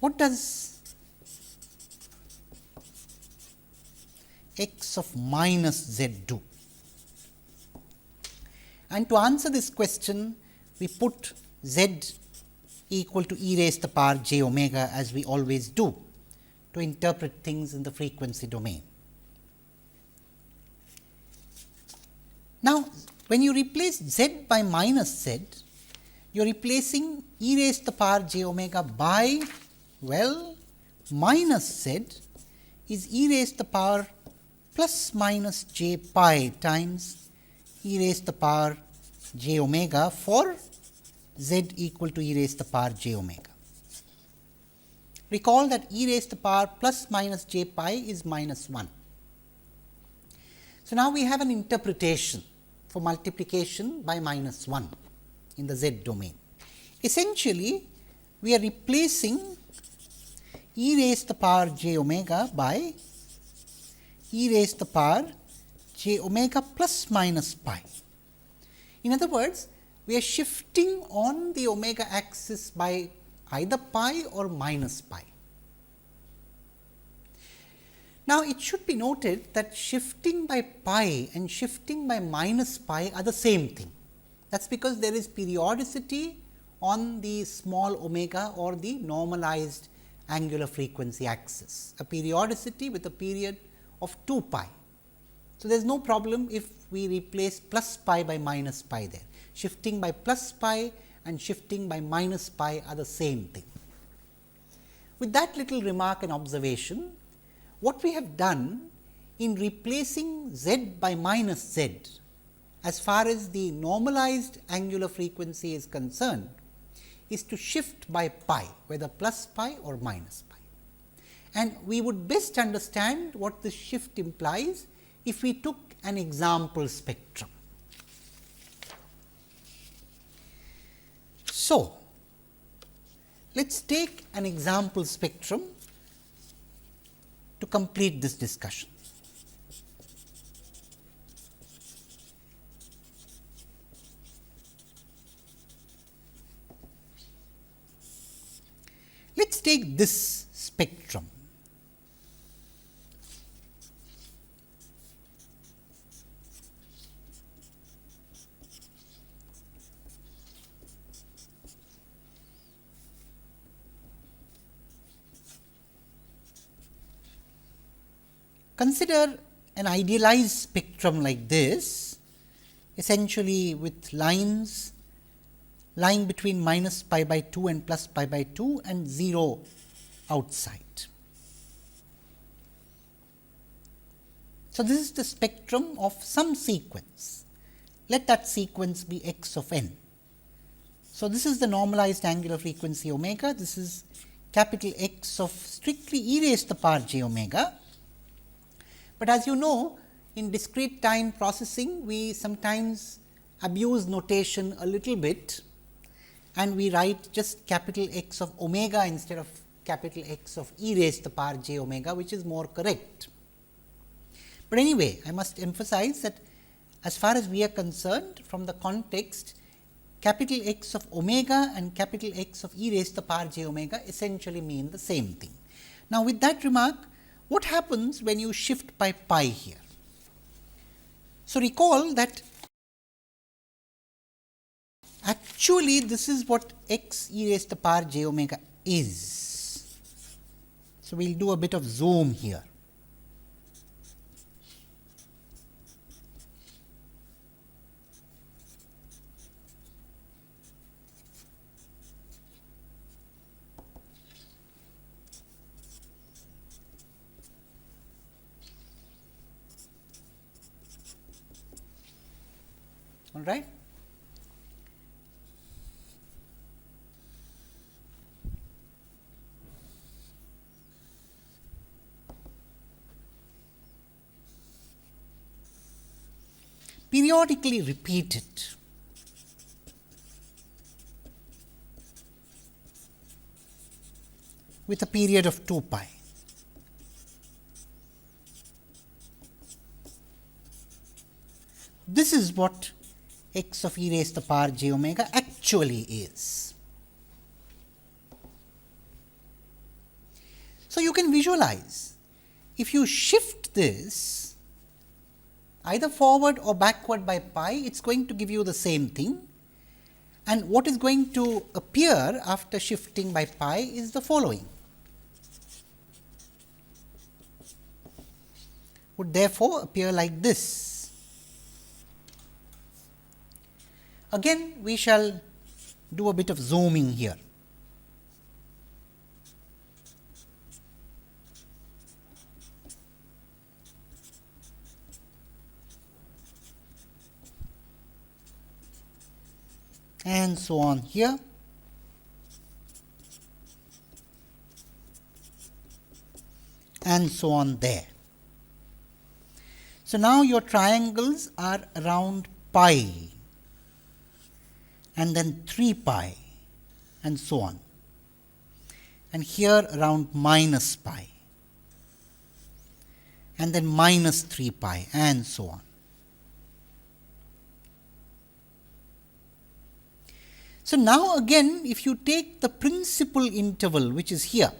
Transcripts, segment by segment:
what does x of minus z do? And to answer this question, we put z equal to e raised to the power j omega, as we always do, to interpret things in the frequency domain. Now, when you replace z by minus z, you are replacing e raised to the power j omega by, well, minus z is e raised to the power plus minus j pi times e raised to the power j omega for z equal to e raised to the power j omega. Recall that e raised to the power plus minus j pi is minus 1. So, now we have an interpretation for multiplication by minus 1 in the z domain. Essentially, we are replacing e raised to the power j omega by e raised to the power j omega plus minus pi. In other words, we are shifting on the omega axis by either pi or minus pi. Now, it should be noted that shifting by pi and shifting by minus pi are the same thing. That is because there is periodicity on the small omega or the normalized angular frequency axis, a periodicity with a period of 2 pi. So, there is no problem if we replace plus pi by minus pi there. Shifting by plus pi and shifting by minus pi are the same thing. With that little remark and observation, what we have done in replacing z by minus z as far as the normalized angular frequency is concerned is to shift by pi, whether plus pi or minus pi. And we would best understand what this shift implies if we took an example spectrum. So, let us take an example spectrum to complete this discussion. Let us take this spectrum. Consider an idealized spectrum like this, essentially with lines lying between minus pi by 2 and plus pi by 2 and 0 outside. So, this is the spectrum of some sequence. Let that sequence be x of n. So, this is the normalized angular frequency omega. This is capital X of strictly e raised to the power j omega. But as you know, in discrete time processing, we sometimes abuse notation a little bit and we write just capital X of omega instead of capital X of e raised to the power j omega, which is more correct. But anyway, I must emphasize that as far as we are concerned, from the context, capital X of omega and capital X of e raised to the power j omega essentially mean the same thing. Now, with that remark, what happens when you shift by pi here? So, recall that actually this is what x e raised to the power j omega is. So, we will do a bit of zoom here. All right. Periodically repeat it. With a period of 2 pi. This is what x of e raised to the power j omega actually is. can visualize, if you shift this either forward or backward by pi, it is going to give you the same thing, and what is going to appear after shifting by pi is the following. Would therefore appear like this. Again, we shall do a bit of zooming here. And so on here. And so on there. So, now your triangles are around pi and then 3 pi and so on, and here around minus pi and then minus 3 pi and so on. So, now again if you take the principal interval which is here,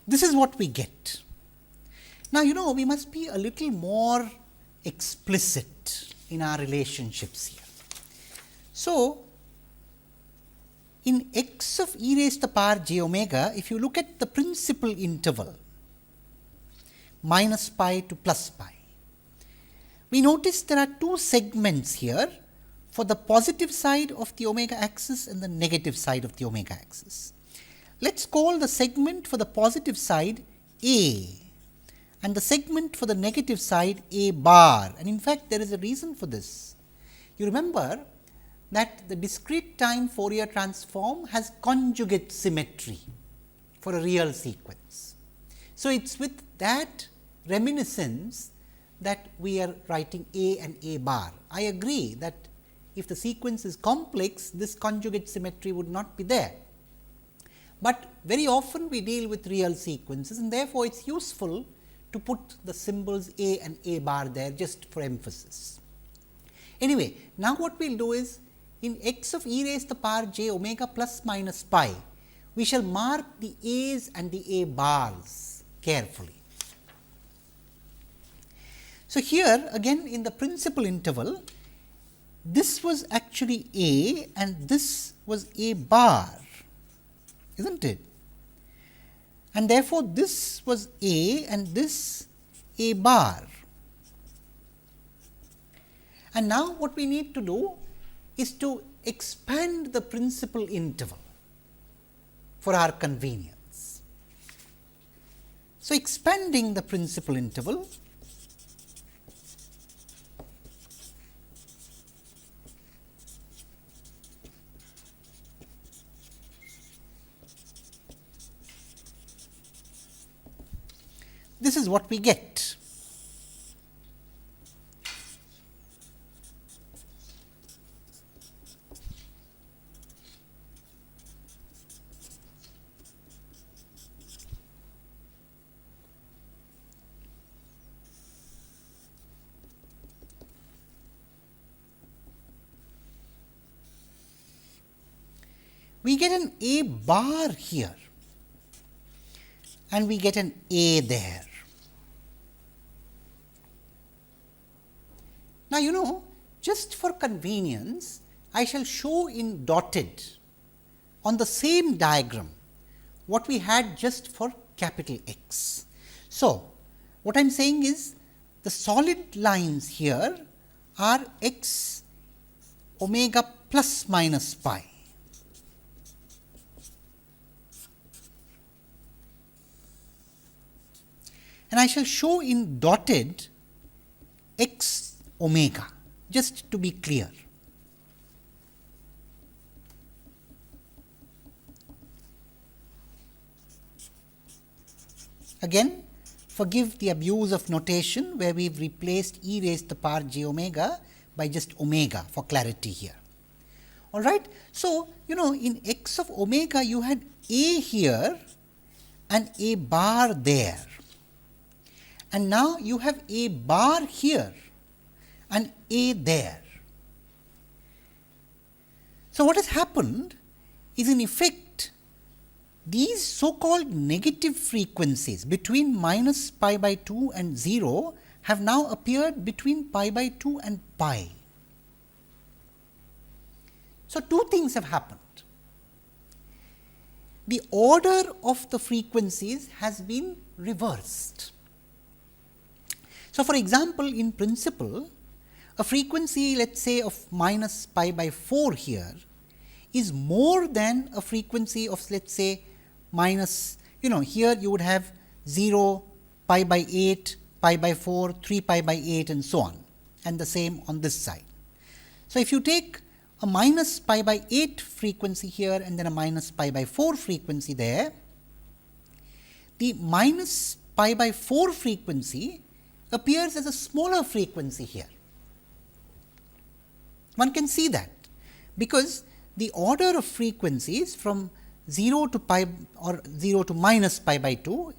this is what we get. Now, we must be a little more explicit in our relationships here. So, in x of e raised to the power j omega, if you look at the principal interval minus pi to plus pi, we notice there are two segments here for the positive side of the omega axis and the negative side of the omega axis. Let us call the segment for the positive side A and the segment for the negative side A bar, and in fact, there is a reason for this. You remember that the discrete time Fourier transform has conjugate symmetry for a real sequence. So, it is with that reminiscence that we are writing A and A bar. I agree that if the sequence is complex, this conjugate symmetry would not be there, but very often we deal with real sequences, and therefore, it is useful to put the symbols A and A bar there just for emphasis. Anyway, now what we will do is, in x of e raised to the power j omega plus minus pi, we shall mark the a's and the a bars carefully. So, here again in the principal interval, this was actually a and this was a bar, is not it? And therefore, this was a and this a bar. And now, what we need to do is to expand the principal interval for our convenience. So, expanding the principal interval, this is what we get. We get an a bar here and we get an a there. Now, just for convenience, I shall show in dotted on the same diagram what we had just for capital X. So, what I am saying is the solid lines here are x omega plus minus pi. And I shall show in dotted x omega, just to be clear. Again, forgive the abuse of notation where we have replaced e raised to the power j omega by just omega for clarity here. All right. So, in x of omega you had a here and A bar there, and now you have A bar here and A there. So, what has happened is, in effect, these so called negative frequencies between minus pi by 2 and 0 have now appeared between pi by 2 and pi. So, two things have happened. The order of the frequencies has been reversed. So, for example, in principle, a frequency, let us say, of minus pi by 4 here is more than a frequency of, let us say, minus, here you would have 0, pi by 8, pi by 4, 3 pi by 8 and so on, and the same on this side. So, if you take a minus pi by 8 frequency here and then a minus pi by 4 frequency there, the minus pi by 4 frequency appears as a smaller frequency here. One can see that, because the order of frequencies from 0 to pi or 0 to minus pi by 2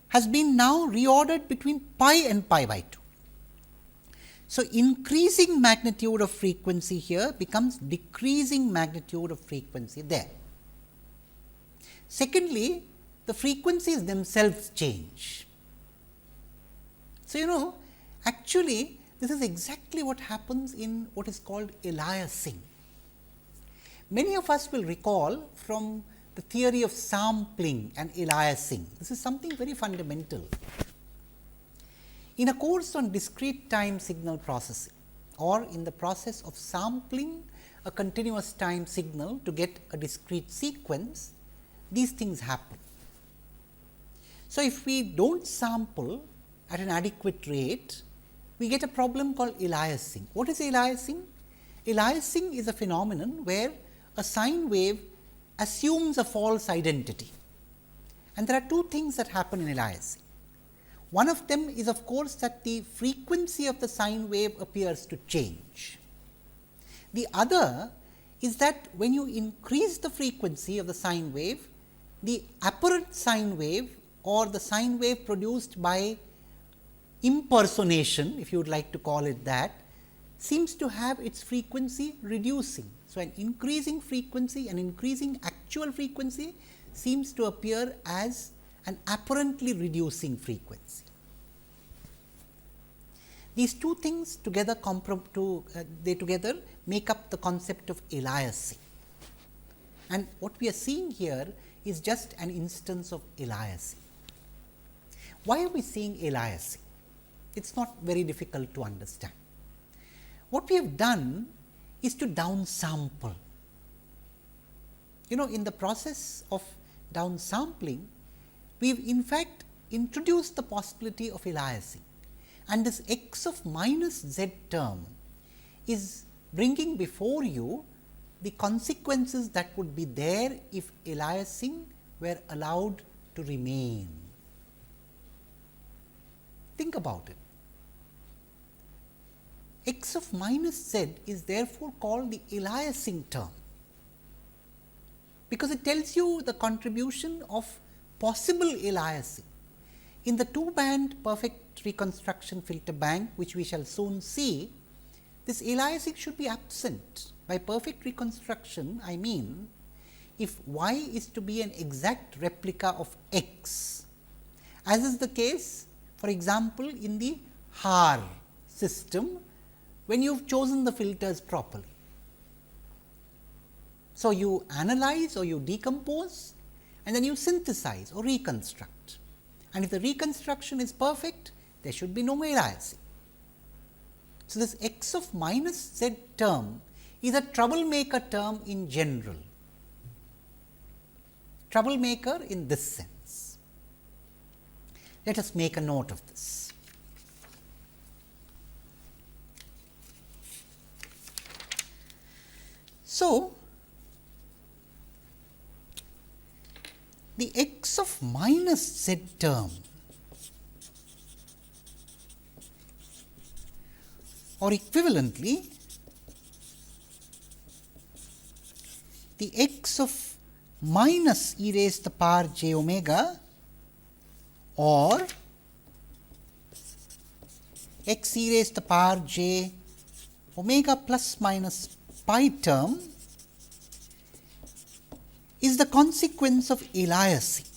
has been now reordered between pi and pi by 2. So, increasing magnitude of frequency here becomes decreasing magnitude of frequency there. Secondly, the frequencies themselves change. So, actually this is exactly what happens in what is called aliasing. Many of us will recall from the theory of sampling and aliasing. This is something very fundamental. In a course on discrete time signal processing, or in the process of sampling a continuous time signal to get a discrete sequence, these things happen. So, if we do not sample at an adequate rate, we get a problem called aliasing. What is aliasing? Aliasing is a phenomenon where a sine wave assumes a false identity, and there are two things that happen in aliasing. One of them is, of course, that the frequency of the sine wave appears to change. The other is that when you increase the frequency of the sine wave, the apparent sine wave or the sine wave produced by impersonation, if you would like to call it that, seems to have its frequency reducing. So, an increasing frequency, an increasing actual frequency seems to appear as an apparently reducing frequency. These two things together they together make up the concept of aliasing, and what we are seeing here is just an instance of aliasing. Why are we seeing aliasing? It is not very difficult to understand. What we have done is to downsample. In the process of downsampling, we have in fact introduced the possibility of aliasing, and this x of minus z term is bringing before you the consequences that would be there if aliasing were allowed to remain. Think about it. X of minus z is therefore called the aliasing term, because it tells you the contribution of possible aliasing. In the two band perfect reconstruction filter bank, which we shall soon see, this aliasing should be absent. By perfect reconstruction, I mean if y is to be an exact replica of x, as is the case, for example, in the Haar system, when you have chosen the filters properly. So, you analyze or you decompose and then you synthesize or reconstruct, and if the reconstruction is perfect, there should be no aliasing. So, this x of minus z term is a troublemaker term in general, troublemaker in this sense. Let us make a note of this. So, the x of minus z term, or equivalently the x of minus e raised to the power j omega or x e raised to the power j omega plus minus pi term is the consequence of aliasing.